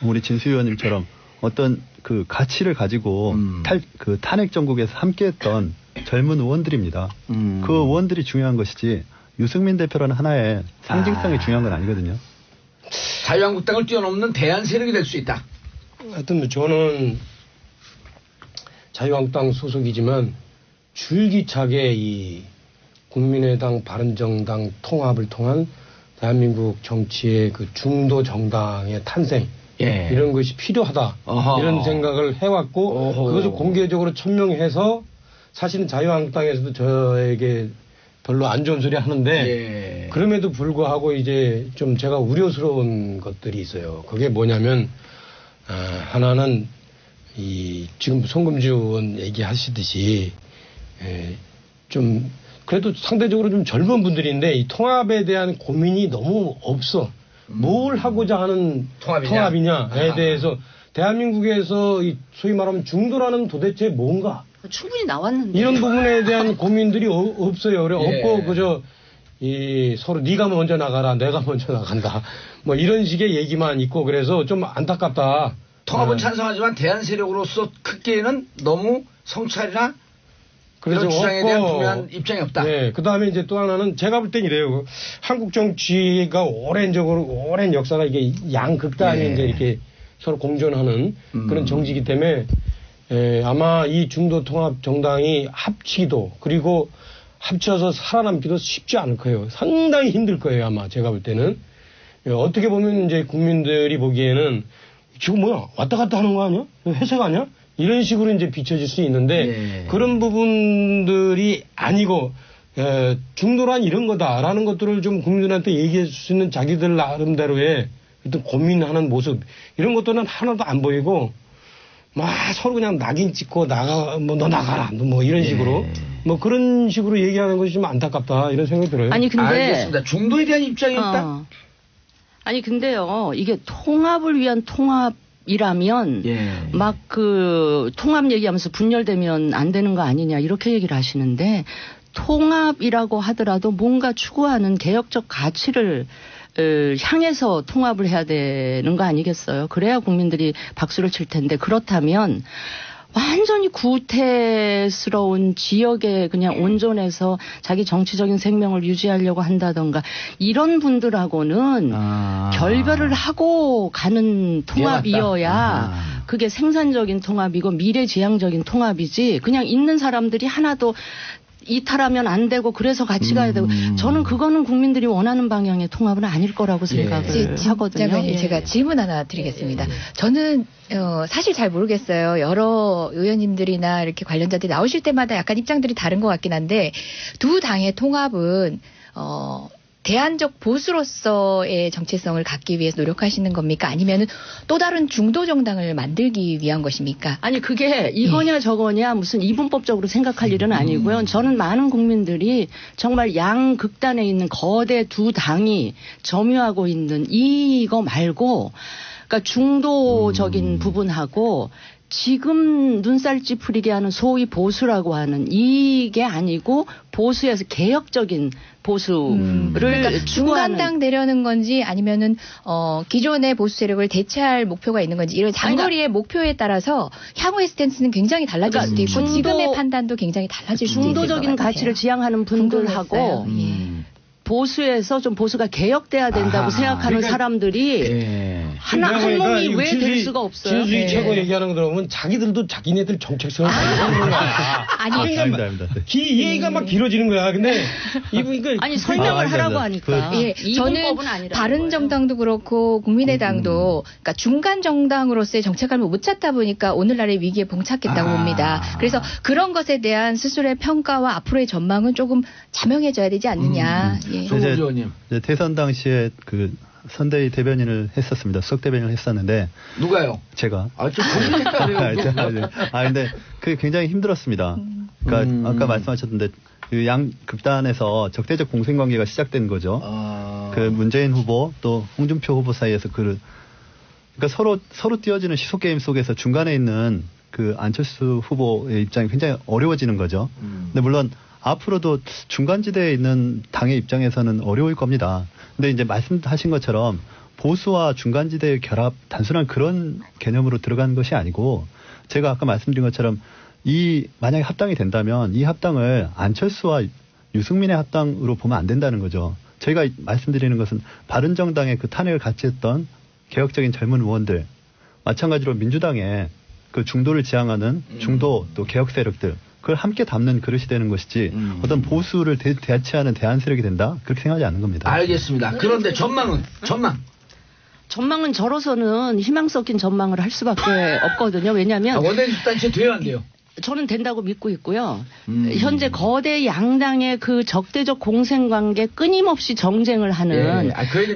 우리 진수 의원님처럼 어떤 그 가치를 가지고 탄핵 정국에서 함께했던 젊은 의원들입니다. 그 의원들이 중요한 것이지 유승민 대표라는 하나의 상징성이 중요한 건 아니거든요. 자유한국당을 뛰어넘는 대안 세력이 될 수 있다. 하여튼 저는 자유한국당 소속이지만 줄기차게 이 국민의당 바른정당 통합을 통한 대한민국 정치의 그 중도 정당의 탄생 이런 것이 필요하다. 이런 생각을 해왔고 그것을 공개적으로 천명해서 사실은 자유한국당에서도 저에게 별로 안 좋은 소리 하는데 그럼에도 불구하고 이제 좀 제가 우려스러운 것들이 있어요. 그게 뭐냐면 하나는 이 지금 송금주 의원 얘기하시듯이 좀 그래도 상대적으로 좀 젊은 분들인데 이 통합에 대한 고민이 너무 없어. 뭘 하고자 하는 통합이냐에 대해서 대한민국에서 이 소위 말하면 중도라는 도대체 뭔가 충분히 나왔는데 이런 부분에 대한 고민들이 없어요. 그래 없고 그저 이 서로 네가 먼저 나가라, 내가 먼저 나간다. 뭐 이런 식의 얘기만 있고 그래서 좀 안타깝다. 통합은 찬성하지만 대안 세력으로서 크게는 너무 성찰이나 그런 주장에 대한 분명한 입장이 없다. 네. 그 다음에 이제 또 하나는 제가 볼 땐 이래요. 한국 정치가 오랜 역사가 이게 양극단이 이제 이렇게 서로 공존하는 그런 정치이기 때문에 아마 이 중도 통합 정당이 합치기도 그리고 합쳐서 살아남기도 쉽지 않을 거예요. 상당히 힘들 거예요. 아마 제가 볼 때는. 어떻게 보면 이제 국민들이 보기에는 지금 뭐야 왔다 갔다 하는 거 아니야? 회색 아니야? 이런 식으로 이제 비춰질 수 있는데 그런 부분들이 아니고 중도란 이런 거다라는 것들을 좀 국민들한테 얘기할 수 있는 자기들 나름대로의 어떤 고민하는 모습 이런 것들은 하나도 안 보이고 막 서로 그냥 낙인 찍고 너 나가라 뭐 이런 식으로 뭐 그런 식으로 얘기하는 것이 좀 안타깝다 이런 생각이 들어요. 아니 근데 알겠습니다. 중도에 대한 입장이 있다. 아니 근데요 이게 통합을 위한 통합이라면 막 그 통합 얘기하면서 분열되면 안 되는 거 아니냐 이렇게 얘기를 하시는데 통합이라고 하더라도 뭔가 추구하는 개혁적 가치를 향해서 통합을 해야 되는 거 아니겠어요? 그래야 국민들이 박수를 칠 텐데 그렇다면 완전히 구태스러운 지역에 그냥 온전해서 자기 정치적인 생명을 유지하려고 한다던가 이런 분들하고는 결별을 하고 가는 통합이어야 그게 생산적인 통합이고 미래지향적인 통합이지 그냥 있는 사람들이 하나도 이탈하면 안 되고 그래서 같이 가야 되고 저는 그거는 국민들이 원하는 방향의 통합은 아닐 거라고 생각을 하거든요. 제가 질문 하나 드리겠습니다. 저는 사실 잘 모르겠어요. 여러 의원님들이나 이렇게 관련자들이 나오실 때마다 약간 입장들이 다른 것 같긴 한데 두 당의 통합은 대안적 보수로서의 정체성을 갖기 위해서 노력하시는 겁니까? 아니면은 또 다른 중도 정당을 만들기 위한 것입니까? 아니 그게 이거냐 저거냐 무슨 이분법적으로 생각할 일은 아니고요. 저는 많은 국민들이 정말 양극단에 있는 거대 두 당이 점유하고 있는 이거 말고 그러니까 중도적인 부분하고 지금 눈살 찌푸리게 하는 소위 보수라고 하는 이게 아니고 보수에서 개혁적인 보수를 그러니까 중간당 되려는 건지 아니면은 기존의 보수 세력을 대체할 목표가 있는 건지 이런 장거리의 목표에 따라서 향후의 스탠스는 굉장히 달라질 수도 있고 지금의 판단도 굉장히 달라질 수도 있을 것 같아요. 중도적인 가치를 지향하는 분들하고 보수에서 좀 보수가 개혁돼야 된다고 생각하는 그러니까, 사람들이 한 몸이 왜 될 수가 없어요. 진수희 최고 얘기하는 거 들어보면 자기들도 자기네들 정책성을 가지고 있는 거야. 이 얘기가 막 길어지는 거야. 근데 아니 설명을 하라고 하니까. 저는 바른정당도 그렇고 국민의당도 그러니까 중간 정당으로서의 정체감을 못 찾다 보니까 오늘날의 위기에 봉착했다고 봅니다. 그래서 그런 것에 대한 스스로의 평가와 앞으로의 전망은 조금 자명해져야 되지 않느냐. 이제 대선 당시에 그 선대위 대변인을 했었습니다. 수석 대변인을 했었는데 누가요? 제가. 좀 고민했다. 근데 그게 굉장히 힘들었습니다. 그러니까 아까 말씀하셨는데 그 양 극단에서 적대적 공생관계가 시작된 거죠. 그 문재인 후보 또 홍준표 후보 사이에서 그 그러니까 서로 띄어지는 시소 게임 속에서 중간에 있는 그 안철수 후보의 입장이 굉장히 어려워지는 거죠. 근데 물론 앞으로도 중간지대에 있는 당의 입장에서는 어려울 겁니다. 근데 이제 말씀하신 것처럼 보수와 중간지대의 결합, 단순한 그런 개념으로 들어가는 것이 아니고 제가 아까 말씀드린 것처럼 만약에 합당이 된다면 이 합당을 안철수와 유승민의 합당으로 보면 안 된다는 거죠. 저희가 말씀드리는 것은 바른정당의 그 탄핵을 같이 했던 개혁적인 젊은 의원들, 마찬가지로 민주당의 그 중도를 지향하는 중도 또 개혁 세력들, 그걸 함께 담는 그릇이 되는 것이지 어떤 보수를 대체하는 대안 세력이 된다? 그렇게 생각하지 않는 겁니다. 알겠습니다. 그런데 전망은 저로서는 희망 섞인 전망을 할 수밖에 없거든요. 왜냐하면 원내대표 단체 돼야 안 돼요. 저는 된다고 믿고 있고요. 현재 거대 양당의 그 적대적 공생관계 끊임없이 정쟁을 하는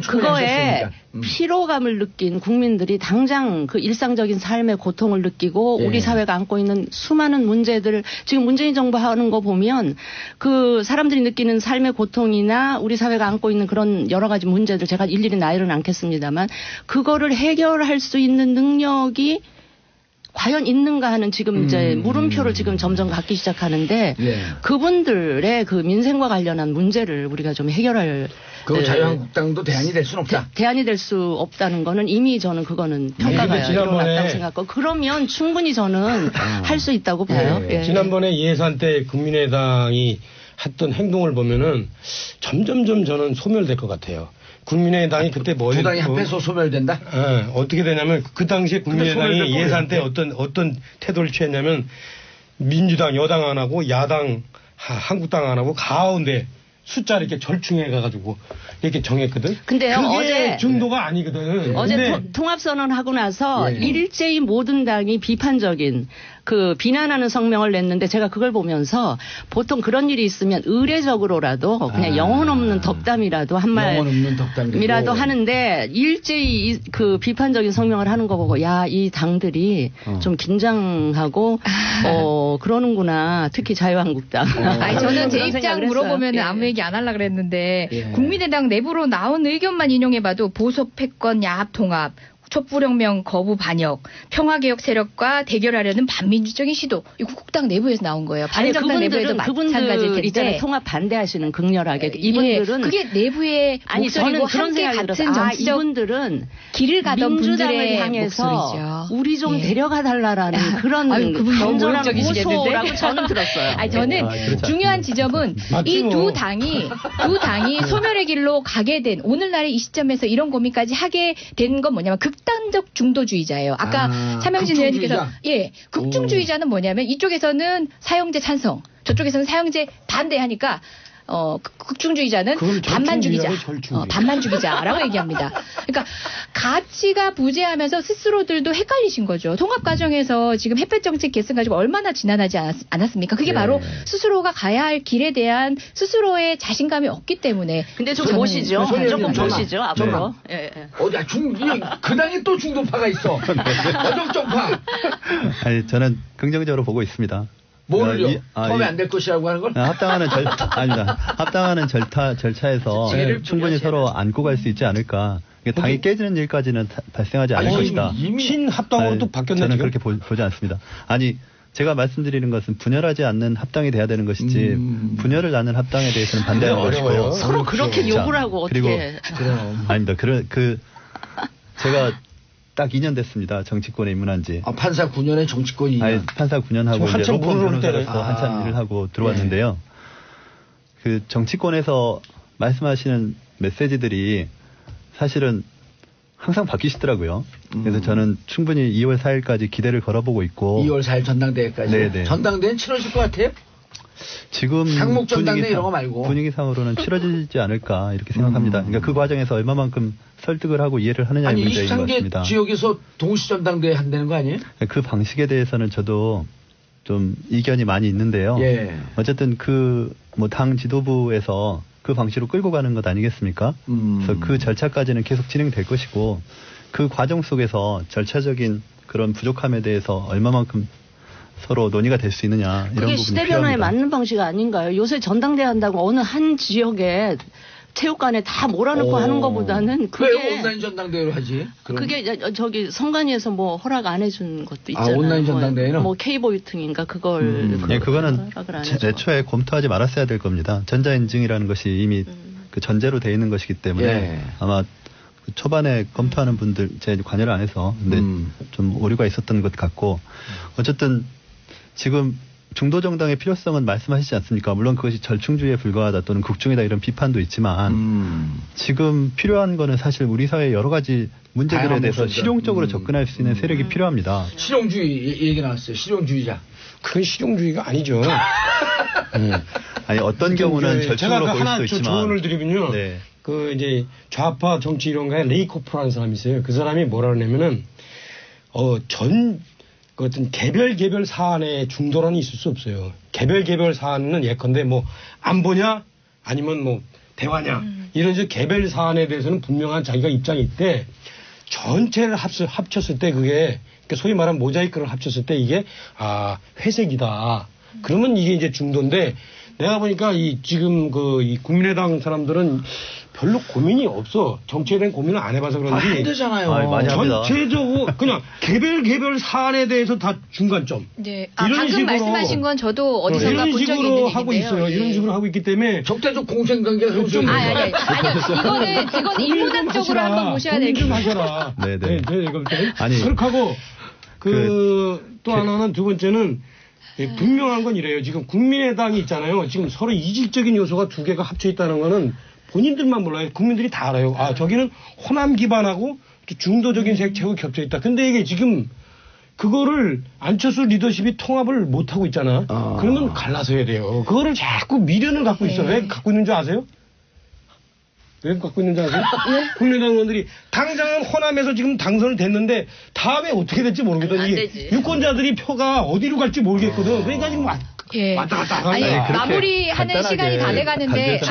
그거에 피로감을 느낀 국민들이 당장 그 일상적인 삶의 고통을 느끼고 우리 사회가 안고 있는 수많은 문제들을 지금 문재인 정부 하는 거 보면 그 사람들이 느끼는 삶의 고통이나 우리 사회가 안고 있는 그런 여러 가지 문제들 제가 일일이 나열은 않겠습니다만 그거를 해결할 수 있는 능력이 과연 있는가 하는 지금 이제 물음표를 지금 점점 갖기 시작하는데 그분들의 그 민생과 관련한 문제를 우리가 좀 해결할. 그 자유한국당도 대안이 될 수는 없다. 대안이 될 수 없다는 거는 이미 저는 그거는 평가가 일어났다고 생각하고 그러면 충분히 저는 할 수 있다고 봐요. 지난번에 예산 때 국민의당이 했던 행동을 보면은 점점점 저는 소멸될 것 같아요. 국민의당이 그때 뭐 두 당이 합해서 소멸된다? 어떻게 되냐면 그 당시에 국민의당이 예산 때 어떤 태도를 취했냐면 민주당 여당 안 하고 야당 한국당 안 하고 가운데 숫자를 이렇게 절충해 가지고 이렇게 정했거든. 근데요, 그게 어제 중도가 아니거든. 어제 통합선언 하고 나서 일제히 모든 당이 비판적인 그 비난하는 성명을 냈는데 제가 그걸 보면서 보통 그런 일이 있으면 의례적으로라도 그냥 영혼 없는 덕담이라도 한 말이라도 하는데 일제히 그 비판적인 성명을 하는 거 보고 야, 이 당들이 좀 긴장하고 그러는구나. 특히 자유한국당. 아니 저는 제 입장 물어보면 아무 얘기 안 하려고 그랬는데 국민의당 내부로 나온 의견만 인용해봐도 보수 패권 야합 통합 촛불혁명 거부 반역, 평화개혁 세력과 대결하려는 반민주적인 시도. 이거 국당 내부에서 나온 거예요. 바른정당 내부에도 마찬가지일 텐데. 있잖아요. 통합 반대하시는 극렬하게. 이분들은. 그게 내부의 목소리고 함께 같은 정치적 이분들은 길을 가던 분들의 향해서 목소리죠. 우리 좀 데려가 달라라는 그런 간절한 호소라고 저는 들었어요. 아니, 저는 중요한 지점은 이 두 당이 소멸의 길로 가게 된 오늘날의 이 시점에서 이런 고민까지 하게 된 건 뭐냐면 극단적 중도주의자예요. 아까 차명진 의원님께서 극중주의자는 뭐냐면 이쪽에서는 사형제 찬성, 저쪽에서는 사형제 반대하니까 극중주의자는 반만 죽이자, 반만 죽이자라고 얘기합니다. 그러니까 가치가 부재하면서 스스로들도 헷갈리신 거죠. 통합 과정에서 지금 햇볕 정책 계승 가지고 얼마나 지난하지 않았습니까? 그게 바로 스스로가 가야 할 길에 대한 스스로의 자신감이 없기 때문에. 근데 좀 보시죠. 조금 보시죠. 앞으로. 그 당에 또 중도파가 있어. 어정쩡파. 아니 저는 긍정적으로 보고 있습니다. 뭘요? 처음에 안 될 것이라고 하는 걸? 아닙니다. 합당하는 절차에서 충분히 서로 안고 갈 수 있지 않을까. 당이 깨지는 일까지는 발생하지 않을 것이다. 이미 신합당으로 또 바뀌었네. 저는 그렇게 보지 않습니다. 아니 제가 말씀드리는 것은 분열하지 않는 합당이 돼야 되는 것이지 분열을 낳는 합당에 대해서는 반대하는 것이고 서로 그렇게 욕을 하고 어떻게? 아닙니다. 제가 딱 2년 됐습니다. 정치권에 입문한 지. 판사 9년에 정치권 2년. 아니, 판사 9년 하고 이제 로펌 변호사로서 한참 일을 하고 들어왔는데요. 그 정치권에서 말씀하시는 메시지들이 사실은 항상 바뀌시더라고요. 그래서 저는 충분히 2월 4일까지 기대를 걸어보고 있고. 2월 4일 전당대회까지. 네네. 전당대회는 치러질 것 같아요? 지금 상목 전당대 이런 거 말고 분위기상으로는 치러지지 않을까 이렇게 생각합니다. 그러니까 그 과정에서 얼마만큼 설득을 하고 이해를 하느냐의 문제인 것 같습니다. 23개 지역에서 동시 전당대회 한다는 거 아니에요? 그 방식에 대해서는 저도 좀 이견이 많이 있는데요. 어쨌든 당 지도부에서 그 방식으로 끌고 가는 것 아니겠습니까? 그래서 그 절차까지는 계속 진행될 것이고 그 과정 속에서 절차적인 그런 부족함에 대해서 얼마만큼 서로 논의가 될 수 있느냐 이런 부분이 그게 시대 변화에 맞는 방식 아닌가요? 요새 전당대회 한다고 어느 한 지역에 체육관에 다 몰아넣고 하는 것보다는 그게 왜 온라인 전당대회로 하지? 그게 저기 선관위에서 뭐 허락 안 해준 것도 있잖아요. 온라인 전당대회는 뭐 K보이팅인가 그걸 네, 그거는 애초에 검토하지 말았어야 될 겁니다. 전자인증이라는 것이 이미 그 전제로 돼 있는 것이기 때문에 아마 초반에 검토하는 분들 제 관여를 안 해서 근데 좀 오류가 있었던 것 같고 어쨌든 지금 중도 정당의 필요성은 말씀하시지 않습니까? 물론 그것이 절충주의에 불과하다 또는 극중이다 이런 비판도 있지만 지금 필요한 거는 사실 우리 사회의 여러 가지 문제들에 대해서 실용적으로 접근할 수 있는 세력이 필요합니다. 실용주의 얘기 나왔어요. 실용주의자. 그건 실용주의가 아니죠. 아니 어떤 경우는 절충으로 제가 보일 하나 수도 있지만 조언을 드리면요. 네. 그 이제 좌파 정치 이론가의 레이코프라는 사람이 있어요. 그 사람이 뭐라 그러냐면은 그 어떤 개별 사안에 중도란이 있을 수 없어요. 개별 사안은 예컨대 뭐 안보냐 아니면 뭐 대화냐 이런 개별 사안에 대해서는 분명한 자기가 입장이 있대. 전체를 합쳤을 때 그게 소위 말하는 모자이크를 합쳤을 때 이게 회색이다. 그러면 이게 이제 중도인데 내가 보니까 지금 이 국민의당 사람들은 별로 고민이 없어. 정치에 대한 고민을 안 해봐서 그런지. 힘들잖아요. 많이 합니다. 전체적으로 그냥 개별 사안에 대해서 다 중간점. 네. 방금 말씀하신 건 저도 어디선가 본 적이 있는 얘기인데요. 이런 식으로 하고 있어요. 이런 식으로 하고 있기 때문에 적대적 공생관계가 좀 아니요. 이거는 인문학적으로 한번 보셔야 될 좀 하셔라. 네네. 아니 그렇게 하고 또 하나는 두 번째는 분명한 건 이래요. 지금 국민의당이 있잖아요. 지금 서로 이질적인 요소가 두 개가 합쳐 있다는 거는 본인들만 몰라요. 국민들이 다 알아요. 저기는 호남 기반하고 중도적인 색채하고 겹쳐 있다. 근데 이게 지금 그거를 안철수 리더십이 통합을 못 하고 있잖아. 그러면 갈라서 해야 돼요. 그거를 자꾸 미련을 갖고 있어. 왜 갖고 있는 줄 아세요? 왜 갖고 있는지 아세요? 국민의당 의원들이 당장은 호남에서 지금 당선을 됐는데 다음에 어떻게 될지 모르거든. 이게 유권자들이 표가 어디로 갈지 모르겠거든. 그러니까 지금 왔다 갔다 하는 마무리하는 시간이 다 돼가는데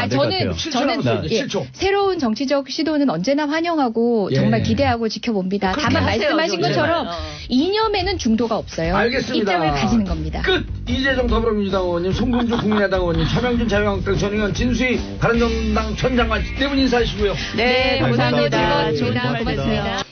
저는 새로운 정치적 시도는 언제나 환영하고 정말 기대하고 지켜봅니다. 다만 말씀하신 것처럼 이념에는 중도가 없어요. 알겠습니다. 입장을 가지는 겁니다. 끝. 이재정 더불어민주당 의원님, 송금주 국민의당 의원님, 차명진 자유한국당 전의원, 진수희 바른정당 전 장관 네 분 인사하시고요. 네, 감사합니다. 좋은 하루 보내세요.